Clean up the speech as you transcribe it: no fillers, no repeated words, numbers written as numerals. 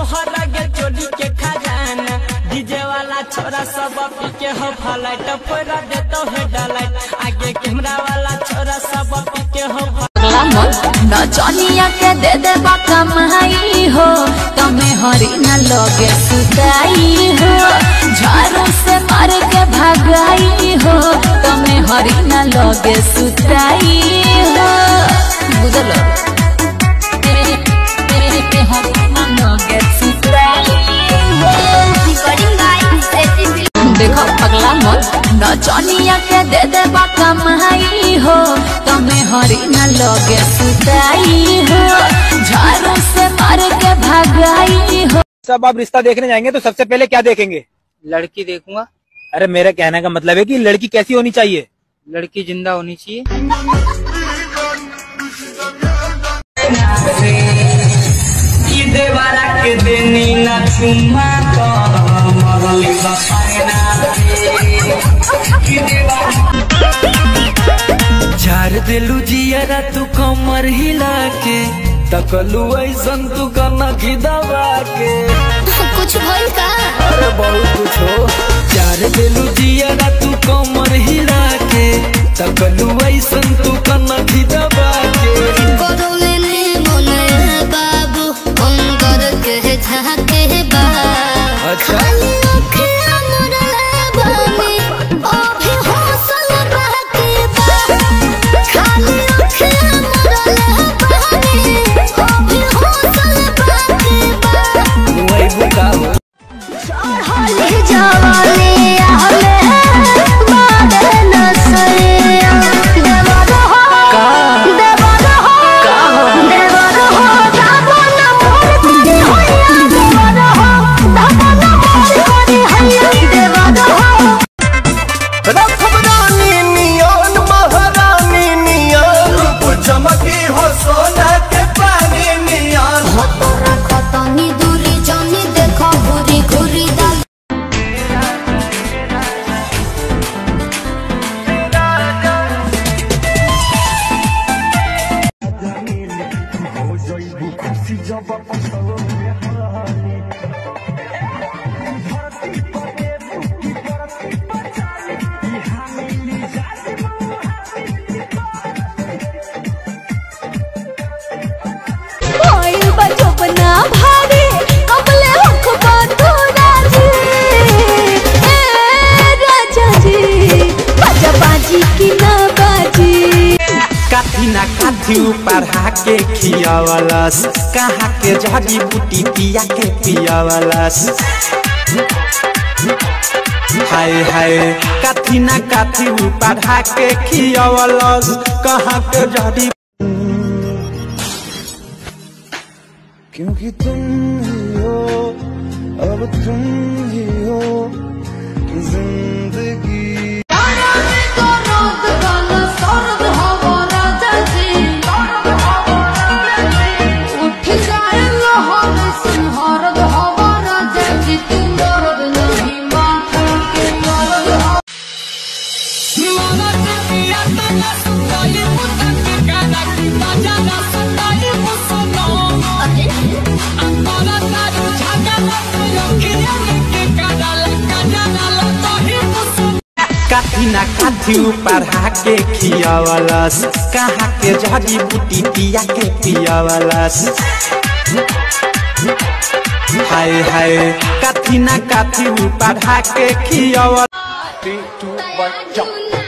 तोहर लगे चोली के खजाना डीजे वाला छोरा सब पी के हो फ्लाइट फोड़ा देतो है डालाइट आगे कैमरा वाला छोरा सब पी के हो नचनिया के दे दे कमाई हो तमे हरी न लगे सुताई हो झाड़ू से मार के भगाई हो तमे हरी न लगे सुताई हो बुझलो देखो पगला मन नचनिया के दे दे कमाई हो तमे हरी न लगे सुताई हो झाड़ू से मार के भगाई हो। सब आप रिश्ता देखने जाएंगे तो सबसे पहले क्या देखेंगे? लड़की देखूंगा। अरे मेरे कहने का मतलब है कि लड़की कैसी होनी चाहिए? लड़की जिंदा होनी चाहिए। के देनी ना चुम्मा झार दिलू जियरा तू कमर हिला के तकलू ऐसन तू कना दबा के कुछ भइल का? अरे बहुत कुछ हो। झार दिलू जियरा तू कमर हिला के तकलू ऐसन तू कना दबा के अच्छा काथी पढ़ा के खियावलस कहाँ के जड़ी बूटी पिया के पियावलस हाय हाय काथी ना काथी पढ़ा के खियावलस कहाँ के जड़ी क्योंकि तुम ही हो अब तुम ही हो जिंदगी काथी ना काथी पढ़ा के खियावलस कहाँ के जड़ी बूटी पिया के पियावलस हाय हाय काथी ना काथी पढ़ा के खियावलस 3, 2, 1 jump